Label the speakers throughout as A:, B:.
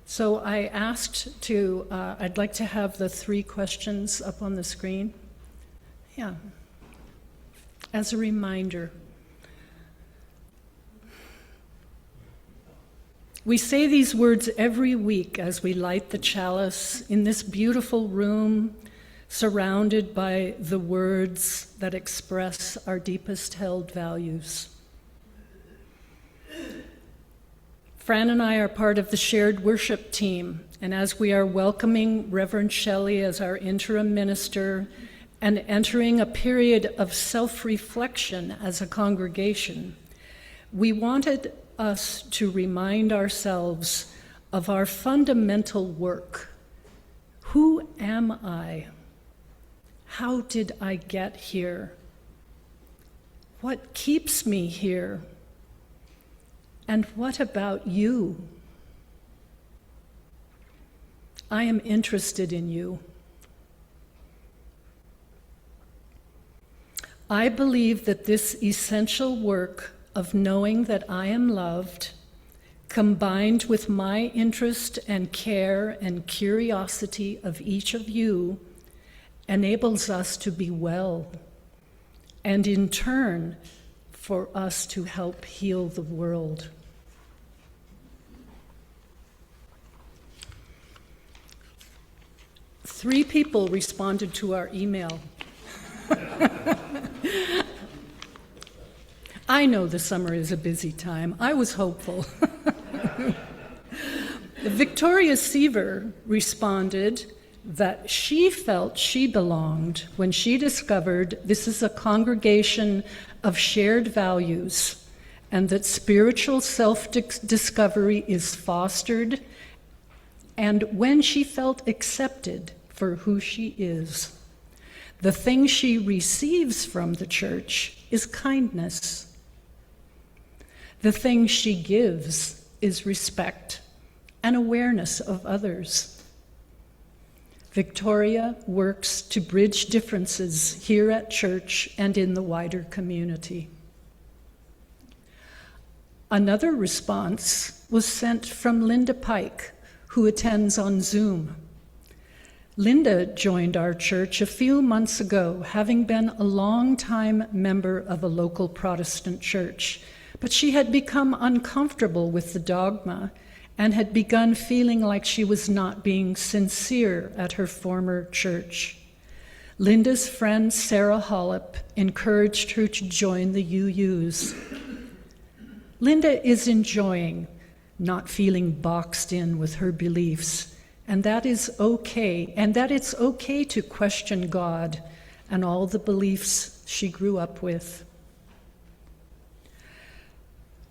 A: So I asked to, I'd like to have the 3 questions up on the screen. Yeah. As a reminder. We say these words every week as we light the chalice in this beautiful room, surrounded by the words that express our deepest held values. Fran and I are part of the shared worship team, and as we are welcoming Reverend Shelley as our interim minister and entering a period of self-reflection as a congregation, we wanted us to remind ourselves of our fundamental work. Who am I? How did I get here? What keeps me here? And what about you? I am interested in you. I believe that this essential work of knowing that I am loved, combined with my interest and care and curiosity of each of you, enables us to be well, and in turn, for us to help heal the world. Three people responded to our email. I know the summer is a busy time. I was hopeful. Victoria Seaver responded that she felt she belonged when she discovered this is a congregation of shared values and that spiritual self-discovery is fostered, and when she felt accepted for who she is. The thing she receives from the church is kindness. The thing she gives is respect and awareness of others. Victoria works to bridge differences here at church and in the wider community. Another response was sent from Linda Pike, who attends on Zoom. Linda joined our church a few months ago, having been a long-time member of a local Protestant church, but she had become uncomfortable with the dogma and had begun feeling like she was not being sincere at her former church. Linda's friend Sarah Hollop encouraged her to join the UUs. Linda is enjoying not feeling boxed in with her beliefs, and that is okay, and that it's okay to question God and all the beliefs she grew up with.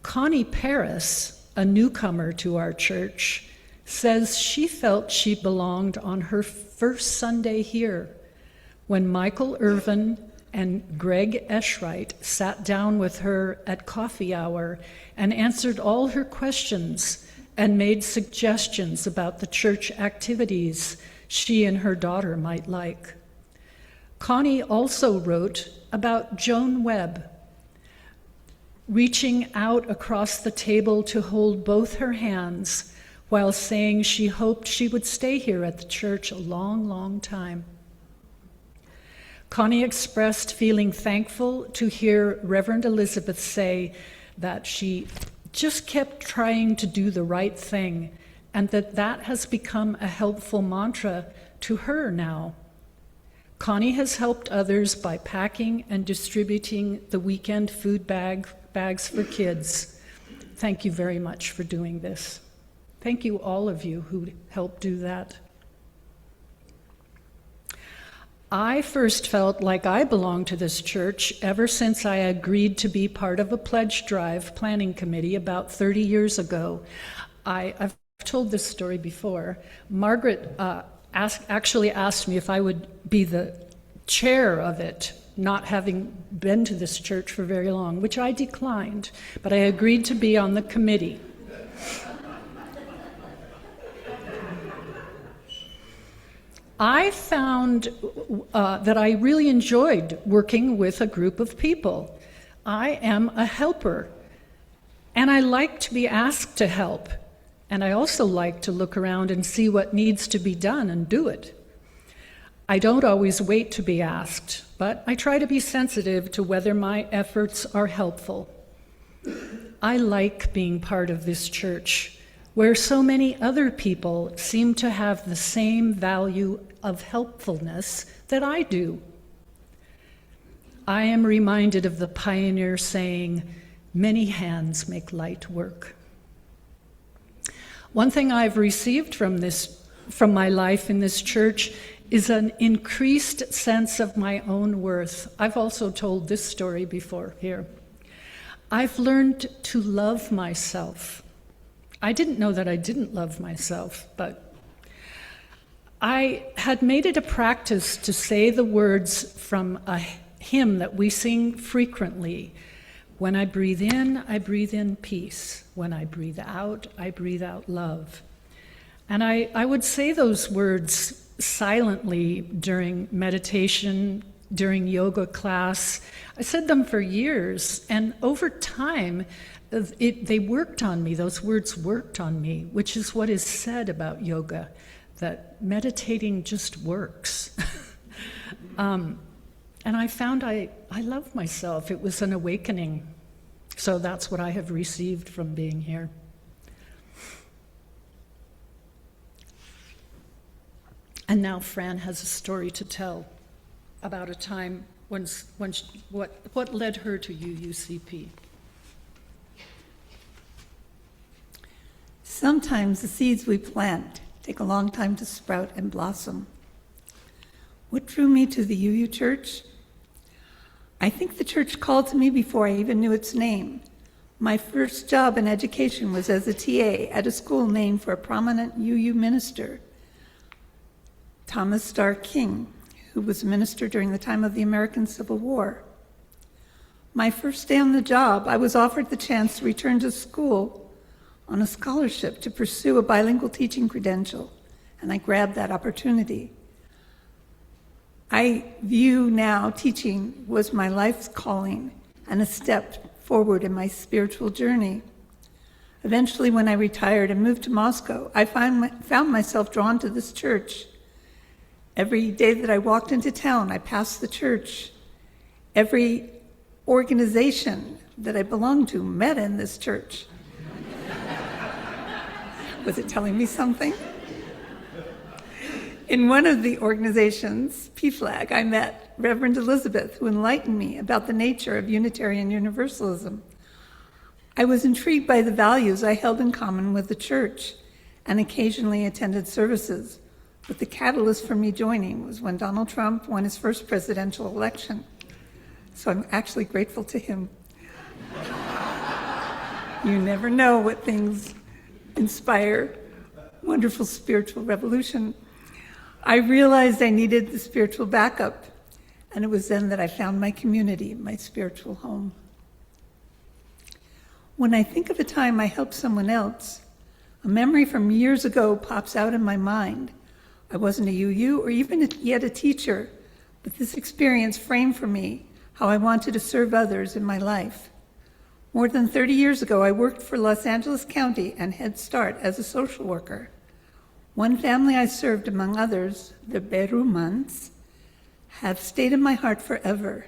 A: Connie Paris, a newcomer to our church, says she felt she belonged on her first Sunday here when Michael Irvin and Greg Eschright sat down with her at coffee hour and answered all her questions and made suggestions about the church activities she and her daughter might like. Connie also wrote about Joan Webb, reaching out across the table to hold both her hands while saying she hoped she would stay here at the church a long, long time. Connie expressed feeling thankful to hear Reverend Elizabeth say that she just kept trying to do the right thing and that has become a helpful mantra to her now. Connie has helped others by packing and distributing the weekend food bags for kids. Thank you very much for doing this. Thank you, all of you who helped do that. I first felt like I belonged to this church ever since I agreed to be part of a pledge drive planning committee about 30 years ago. I've told this story before. Margaret actually asked me if I would be the chair of it, not having been to this church for very long, which I declined, but I agreed to be on the committee. I found that I really enjoyed working with a group of people. I am a helper, and I like to be asked to help, And I also like to look around and see what needs to be done and do it. I don't always wait to be asked, but I try to be sensitive to whether my efforts are helpful. I like being part of this church, where so many other people seem to have the same value of helpfulness that I do. I am reminded of the pioneer saying, "Many hands make light work." One thing I've received from my life in this church is an increased sense of my own worth. I've also told this story before here. I've learned to love myself. I didn't know that I didn't love myself, but I had made it a practice to say the words from a hymn that we sing frequently. When I breathe in peace. When I breathe out love. And I would say those words silently during meditation, during yoga class. I said them for years, and over time, they worked on me. Those words worked on me, which is what is said about yoga, that meditating just works. And I found I love myself. It was an awakening. So that's what I have received from being here. And now Fran has a story to tell about a time what led her to UUCP.
B: Sometimes the seeds we plant take a long time to sprout and blossom. What drew me to the UU Church? I think the church called to me before I even knew its name. My first job in education was as a TA at a school named for a prominent UU minister, Thomas Starr King, who was a minister during the time of the American Civil War. My first day on the job, I was offered the chance to return to school on a scholarship to pursue a bilingual teaching credential, and I grabbed that opportunity. I view now teaching was my life's calling and a step forward in my spiritual journey. Eventually, when I retired and moved to Moscow, I found myself drawn to this church. Every day that I walked into town, I passed the church. Every organization that I belonged to met in this church. Was it telling me something? In one of the organizations, PFLAG, I met Reverend Elizabeth, who enlightened me about the nature of Unitarian Universalism. I was intrigued by the values I held in common with the church and occasionally attended services. But the catalyst for me joining was when Donald Trump won his first presidential election. So I'm actually grateful to him. You never know what things inspire wonderful spiritual revolution. I realized I needed the spiritual backup, and it was then that I found my community, my spiritual home. When I think of a time I helped someone else, a memory from years ago pops out in my mind. I wasn't a UU or even yet a teacher, but this experience framed for me how I wanted to serve others in my life. More than 30 years ago, I worked for Los Angeles County and Head Start as a social worker. One family I served, among others, the Berumans, have stayed in my heart forever.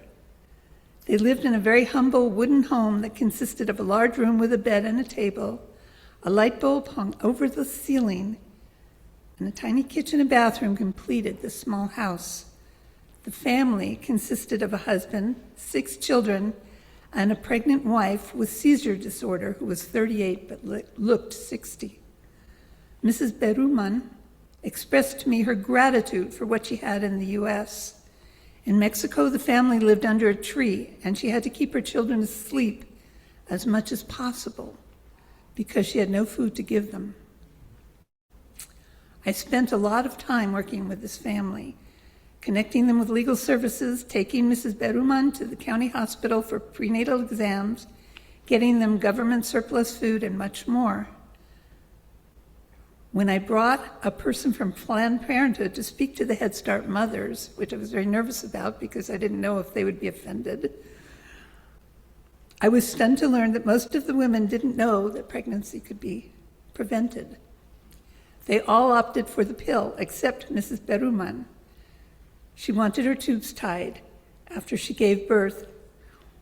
B: They lived in a very humble wooden home that consisted of a large room with a bed and a table, a light bulb hung over the ceiling, and a tiny kitchen and bathroom completed this small house. The family consisted of a husband, 6 children, and a pregnant wife with seizure disorder who was 38 but looked 60. Mrs. Beruman expressed to me her gratitude for what she had in the U.S. In Mexico, the family lived under a tree, and she had to keep her children asleep as much as possible because she had no food to give them. I spent a lot of time working with this family, connecting them with legal services, taking Mrs. Beruman to the county hospital for prenatal exams, getting them government surplus food, and much more. When I brought a person from Planned Parenthood to speak to the Head Start mothers, which I was very nervous about because I didn't know if they would be offended, I was stunned to learn that most of the women didn't know that pregnancy could be prevented. They all opted for the pill, except Mrs. Beruman. She wanted her tubes tied after she gave birth.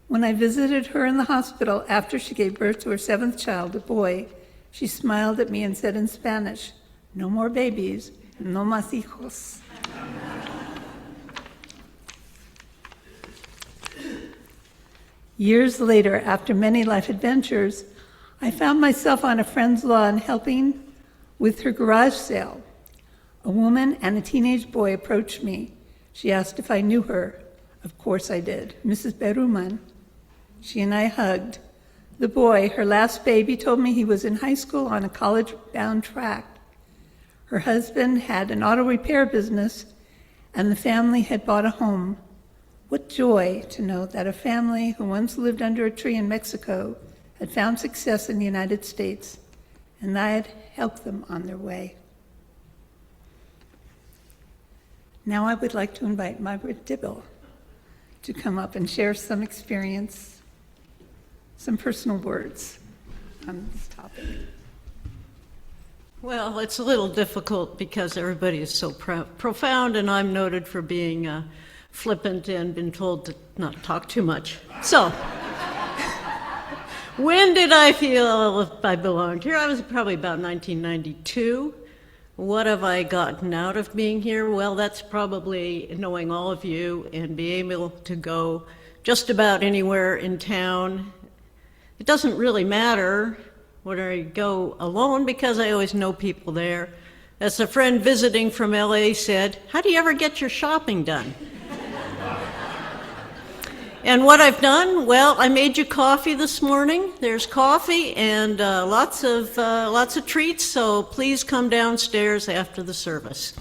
B: When I visited her in the hospital after she gave birth to her 7th child, a boy, she smiled at me and said in Spanish, "No more babies, no más hijos." Years later, after many life adventures, I found myself on a friend's lawn helping with her garage sale. A woman and a teenage boy approached me. She asked if I knew her. Of course I did. Mrs. Beruman. She and I hugged. The boy, her last baby, told me he was in high school on a college-bound track. Her husband had an auto repair business, and the family had bought a home. What joy to know that a family who once lived under a tree in Mexico had found success in the United States, and I had helped them on their way. Now I would like to invite Margaret Dibble to come up and share some experience, some personal words on this topic.
C: Well, it's a little difficult because everybody is so profound, and I'm noted for being flippant and been told to not talk too much. So, when did I feel I belonged here? I was probably about 1992. What have I gotten out of being here? Well, that's probably knowing all of you and being able to go just about anywhere in town. It doesn't really matter whether I go alone because I always know people there. As a friend visiting from LA said, "How do you ever get your shopping done?" And what I've done, well, I made you coffee this morning. There's coffee and lots of treats, so please come downstairs after the service.